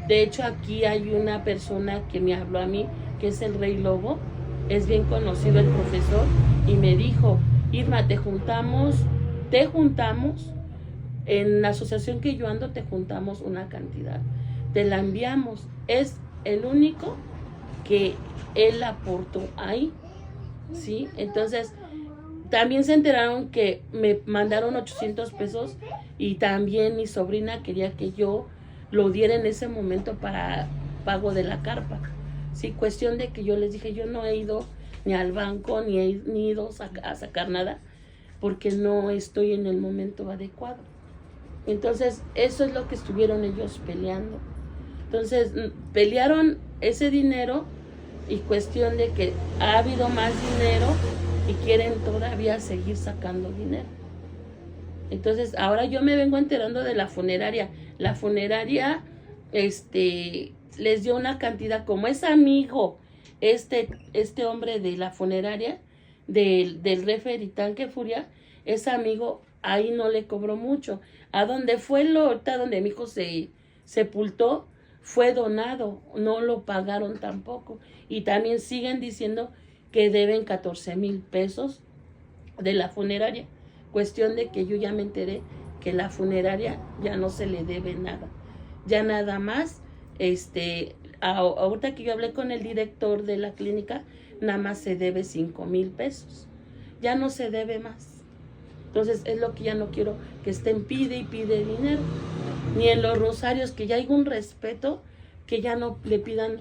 De hecho, aquí hay una persona que me habló a mí, que es el Rey Lobo, es bien conocido el profesor, y me dijo, Irma, te juntamos, en la asociación que yo ando te juntamos una cantidad, te la enviamos, es el único que él aportó ahí, ¿sí? Entonces, también se enteraron que me mandaron 800 pesos y también mi sobrina quería que yo lo diera en ese momento para pago de la carpa. Sí, cuestión de que yo les dije, yo no he ido ni al banco ni he ido a sacar nada porque no estoy en el momento adecuado. Entonces, eso es lo que estuvieron ellos peleando. Entonces, pelearon ese dinero y cuestión de que ha habido más dinero y quieren todavía seguir sacando dinero. Entonces, ahora yo me vengo enterando de la funeraria. La funeraria, les dio una cantidad, como es amigo, este hombre de la funeraria, del referitán que furia, es amigo, ahí no le cobró mucho. A donde fue donde mi hijo se sepultó, fue donado, no lo pagaron tampoco. Y también siguen diciendo que deben 14,000 pesos de la funeraria. Cuestión de que yo ya me enteré que la funeraria ya no se le debe nada. Ya nada más, ahorita que yo hablé con el director de la clínica, nada más se debe 5,000 pesos. Ya no se debe más. Entonces es lo que ya no quiero, que estén pide y pide dinero. Ni en los rosarios, que ya hay un respeto, que ya no le pidan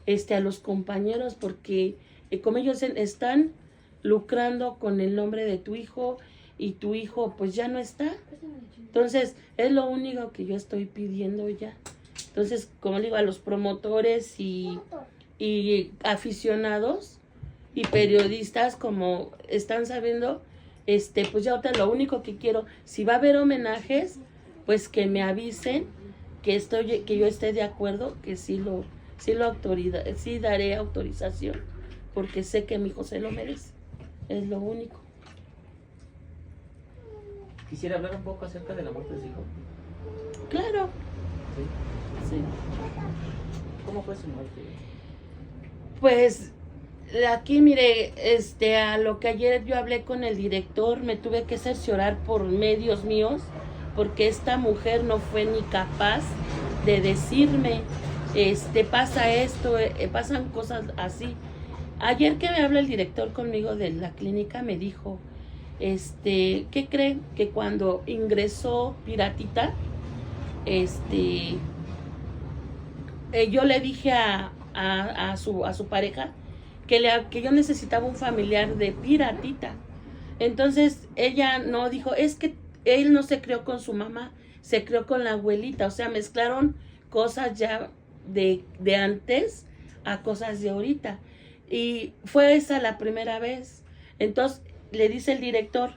a los compañeros, porque como ellos están lucrando con el nombre de tu hijo y tu hijo pues ya no está. Entonces es lo único que yo estoy pidiendo ya. Entonces, como digo, a los promotores y aficionados y periodistas, como están sabiendo, pues ya ahorita lo único que quiero, si va a haber homenajes, pues que me avisen que yo esté de acuerdo, que sí daré autorización, porque sé que mi hijo se lo merece. Es lo único. Quisiera hablar un poco acerca de la muerte de su hijo. Claro. Sí. ¿Cómo fue su muerte? Pues aquí, mire, a lo que ayer yo hablé con el director, me tuve que cerciorar por medios míos, porque esta mujer no fue ni capaz de decirme, pasa esto, pasan cosas así. Ayer que me habla el director conmigo de la clínica, me dijo, ¿qué creen? Que cuando ingresó Piratita, yo le dije a su pareja que yo necesitaba un familiar de Piratita. Entonces ella no dijo, es que él no se crió con su mamá, se crió con la abuelita. O sea, mezclaron cosas ya de antes a cosas de ahorita. Y fue esa la primera vez. Entonces le dice el director,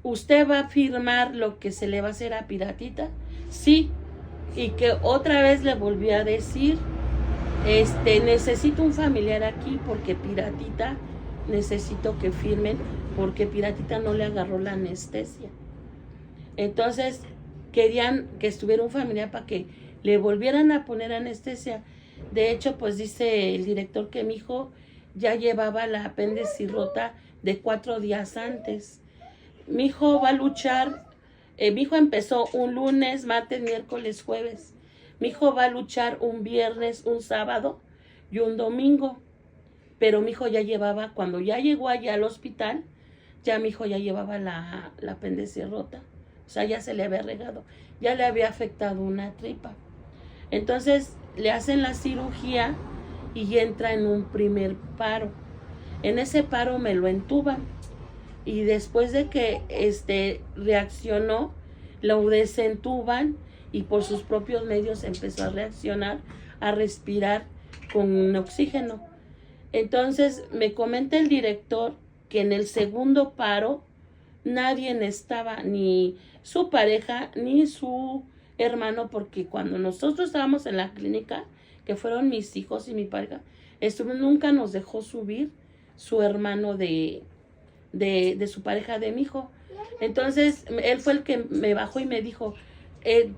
¿usted va a firmar lo que se le va a hacer a Piratita? Sí. Y que otra vez le volví a decir, necesito un familiar aquí porque Piratita, necesito que firmen porque Piratita no le agarró la anestesia. Entonces querían que estuviera un familiar para que le volvieran a poner anestesia. De hecho, pues dice el director que mi hijo ya llevaba la apéndice rota de 4 días antes. Mi hijo va a luchar. Mi hijo empezó un lunes, martes, miércoles, jueves. Mi hijo va a luchar un viernes, un sábado y un domingo. Pero mi hijo ya llevaba, cuando ya llegó allá al hospital, ya mi hijo ya llevaba la apéndice rota. O sea, ya se le había regado. Ya le había afectado una tripa. Entonces le hacen la cirugía y entra en un primer paro. En ese paro me lo entuban. Y después de que reaccionó, lo desentuban y por sus propios medios empezó a reaccionar, a respirar con oxígeno. Entonces me comenta el director que en el segundo paro nadie estaba, ni su pareja, ni su hermano, porque cuando nosotros estábamos en la clínica, que fueron mis hijos y mi pareja, nunca nos dejó subir su hermano de su pareja de mi hijo. Entonces él fue el que me bajó y me dijo,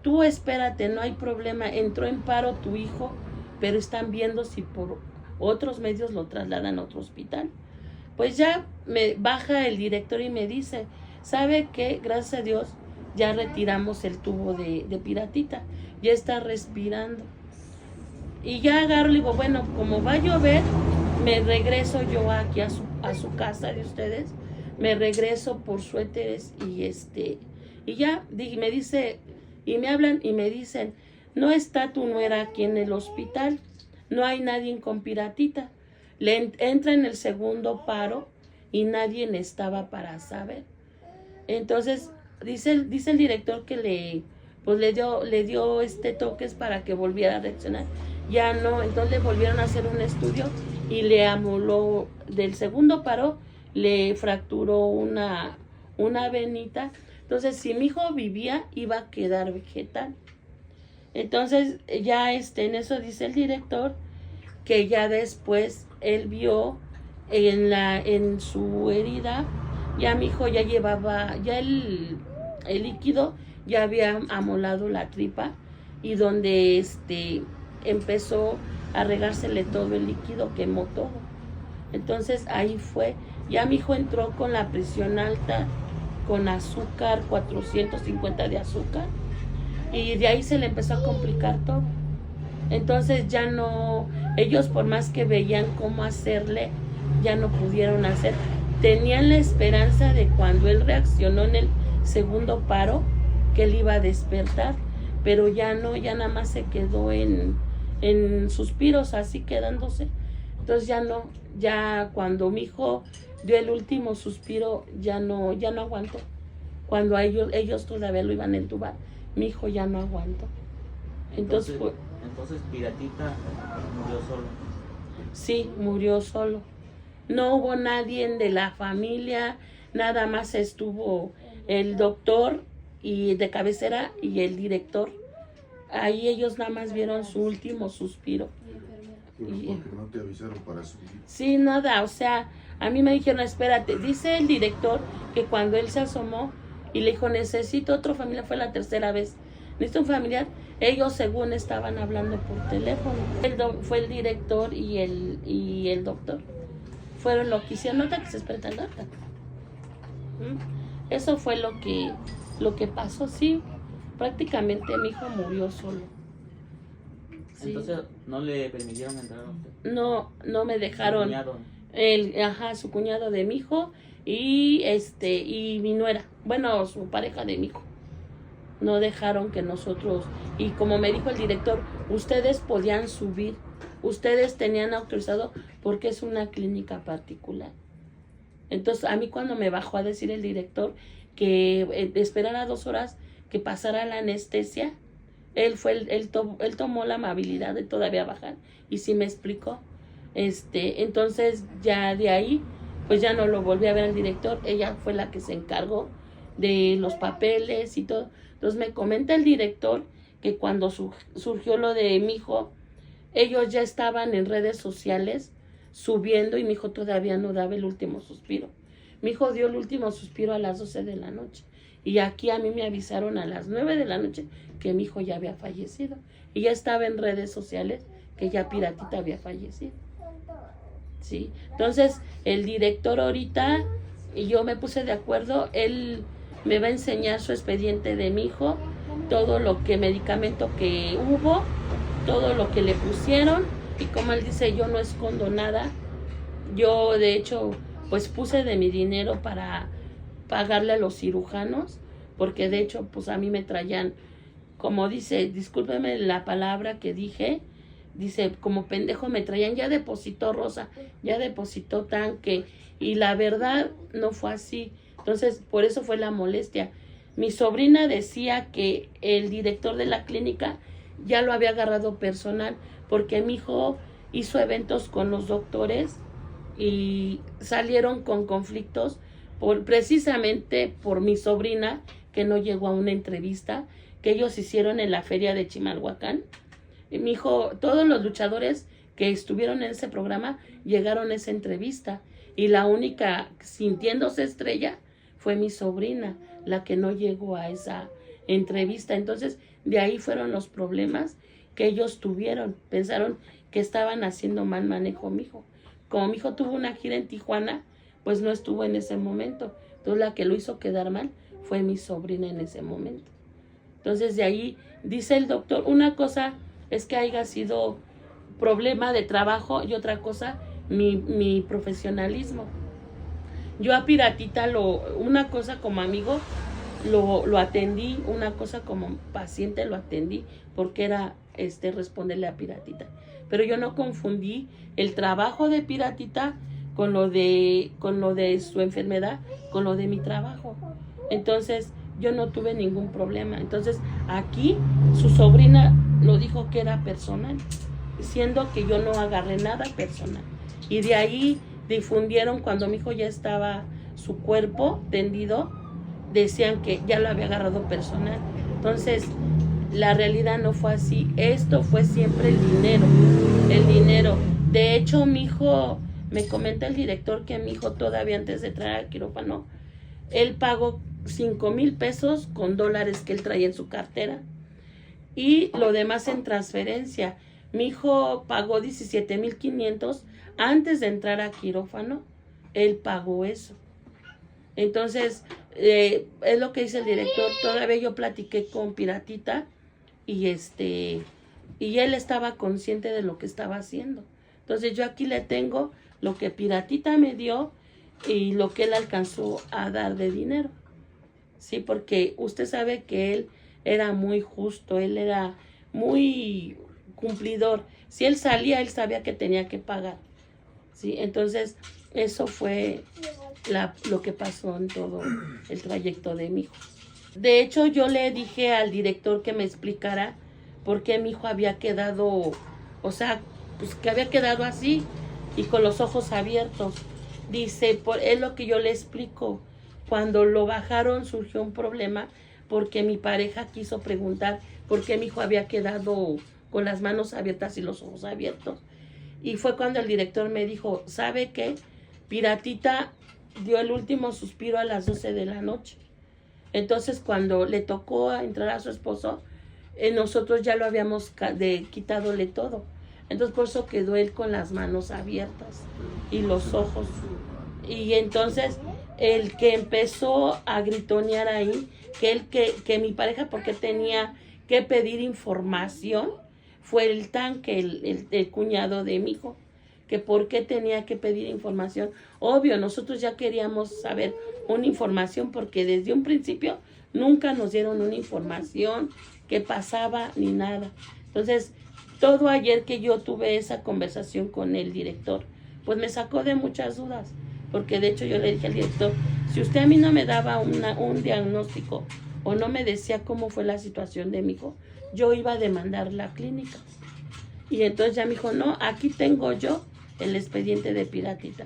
tú espérate, no hay problema, entró en paro tu hijo, pero están viendo si por otros medios lo trasladan a otro hospital. Pues ya me baja el director y me dice, ¿sabe qué? Gracias a Dios ya retiramos el tubo de Piratita, ya está respirando. Y ya agarro y digo, bueno, como va a llover, me regreso yo aquí a su casa de ustedes, me regreso por suéteres y ya, me dice, y me hablan y me dicen, no está tu nuera aquí en el hospital, no hay nadie con Piratita. Entra en el segundo paro y nadie estaba para saber. Entonces, dice el director que le dio toques para que volviera a reaccionar. Ya no, entonces le volvieron a hacer un estudio y le amoló del segundo paro, le fracturó una venita. Entonces, si mi hijo vivía, iba a quedar vegetal. Entonces, ya en eso dice el director que ya después él vio en su herida, ya mi hijo ya llevaba, ya el líquido ya había amolado la tripa y donde empezó a regársele todo el líquido, quemó todo. Entonces ahí fue, ya mi hijo entró con la presión alta, con azúcar, 450 de azúcar, y de ahí se le empezó a complicar todo. Entonces ya no, ellos por más que veían cómo hacerle, ya no pudieron hacer. Tenían la esperanza de cuando él reaccionó en el segundo paro, que él iba a despertar, pero ya no, ya nada más se quedó en suspiros, así quedándose. Entonces ya no, ya cuando mi hijo dio el último suspiro, ya no aguantó. Cuando ellos todavía lo iban a entubar, mi hijo ya no aguantó. Entonces Piratita murió solo. Sí, murió solo. No hubo nadie de la familia, nada más estuvo el doctor y de cabecera y el director. Ahí ellos nada más vieron su último suspiro. Pero porque no te avisaron para subir. Sí, nada, o sea, a mí me dijeron, espérate, dice el director que cuando él se asomó y le dijo, necesito otra familia, fue la tercera vez, necesito un familiar, ellos según estaban hablando por teléfono. Fue el director y el doctor. Fueron lo que hicieron, nota que se espera el doctor. Eso fue lo que pasó, sí. Prácticamente mi hijo murió solo. Sí. Entonces no le permitieron entrar a usted. No me dejaron. Su cuñado de mi hijo y mi nuera, bueno, su pareja de mi hijo. No dejaron que nosotros, y como me dijo el director, ustedes podían subir, ustedes tenían autorizado porque es una clínica particular. Entonces a mí cuando me bajó a decir el director que esperara 2 horas que pasara la anestesia, él tomó la amabilidad de todavía bajar y sí me explicó. Entonces ya de ahí pues ya no lo volví a ver al director, ella fue la que se encargó de los papeles y todo. Entonces me comenta el director que cuando surgió lo de mi hijo, ellos ya estaban en redes sociales subiendo y mi hijo todavía no daba el último suspiro. Mi hijo dio el último suspiro a las 12 de la noche y aquí a mí me avisaron a las 9 de la noche que mi hijo ya había fallecido y ya estaba en redes sociales que ya Piratita había fallecido. ¿Sí? Entonces el director ahorita, y yo me puse de acuerdo, él me va a enseñar su expediente de mi hijo, todo lo que medicamento que hubo, todo lo que le pusieron, y como él dice, yo no escondo nada. Yo de hecho pues puse de mi dinero para pagarle a los cirujanos, porque de hecho pues a mí me traían, como dice, discúlpeme la palabra que dije, dice, como pendejo me traían, ya depositó Rosa, ya depositó tanque, y la verdad no fue así. Entonces, por eso fue la molestia. Mi sobrina decía que el director de la clínica ya lo había agarrado personal, porque mi hijo hizo eventos con los doctores y salieron con conflictos precisamente por mi sobrina, que no llegó a una entrevista que ellos hicieron en la feria de Chimalhuacán. Mi hijo, todos los luchadores que estuvieron en ese programa llegaron a esa entrevista y la única sintiéndose estrella fue mi sobrina, la que no llegó a esa entrevista. Entonces, de ahí fueron los problemas que ellos tuvieron. Pensaron que estaban haciendo mal manejo mi hijo. Como mi hijo tuvo una gira en Tijuana, pues no estuvo en ese momento. Entonces, la que lo hizo quedar mal fue mi sobrina en ese momento. Entonces, de ahí dice el doctor, una cosa es que haya sido problema de trabajo y otra cosa, mi profesionalismo. Yo a Piratita, una cosa como amigo, lo atendí, una cosa como paciente lo atendí, porque era responderle a Piratita. Pero yo no confundí el trabajo de Piratita con lo de su enfermedad, con lo de mi trabajo. Entonces, yo no tuve ningún problema. Entonces, aquí su sobrina lo dijo que era personal, siendo que yo no agarré nada personal. Y de ahí difundieron cuando mi hijo ya estaba su cuerpo tendido, decían que ya lo había agarrado personal. Entonces, la realidad no fue así. Esto fue siempre el dinero, el dinero. De hecho, mi hijo, me comenta el director que mi hijo todavía antes de entrar al quirófano, él pagó 5,000 pesos con dólares que él traía en su cartera y lo demás en transferencia. Mi hijo pagó 17,500 antes de entrar a quirófano, él pagó eso. Entonces, es lo que dice el director. Todavía yo platiqué con Piratita y él estaba consciente de lo que estaba haciendo. Entonces, yo aquí le tengo lo que Piratita me dio y lo que él alcanzó a dar de dinero. Sí, porque usted sabe que él era muy justo, él era muy cumplidor. Si él salía, él sabía que tenía que pagar. Sí, entonces eso fue lo que pasó en todo el trayecto de mi hijo. De hecho, yo le dije al director que me explicara por qué mi hijo había quedado, o sea, pues que había quedado así y con los ojos abiertos. Dice, es lo que yo le explico. Cuando lo bajaron surgió un problema porque mi pareja quiso preguntar por qué mi hijo había quedado con las manos abiertas y los ojos abiertos. Y fue cuando el director me dijo, ¿sabe qué? Piratita dio el último suspiro a las 12 de la noche. Entonces, cuando le tocó entrar a su esposo, nosotros ya lo habíamos quitándole todo. Entonces, por eso quedó él con las manos abiertas y los ojos. Y entonces, el que empezó a gritonear ahí, que mi pareja, porque tenía que pedir información, fue el tanque, el cuñado de mi hijo, que por qué tenía que pedir información. Obvio, nosotros ya queríamos saber una información porque desde un principio nunca nos dieron una información que pasaba ni nada. Entonces, todo ayer que yo tuve esa conversación con el director, pues me sacó de muchas dudas, porque de hecho yo le dije al director, si usted a mí no me daba un diagnóstico o no me decía cómo fue la situación de mi hijo, yo iba a demandar la clínica. Y entonces ya me dijo, no, aquí tengo yo el expediente de Piratita.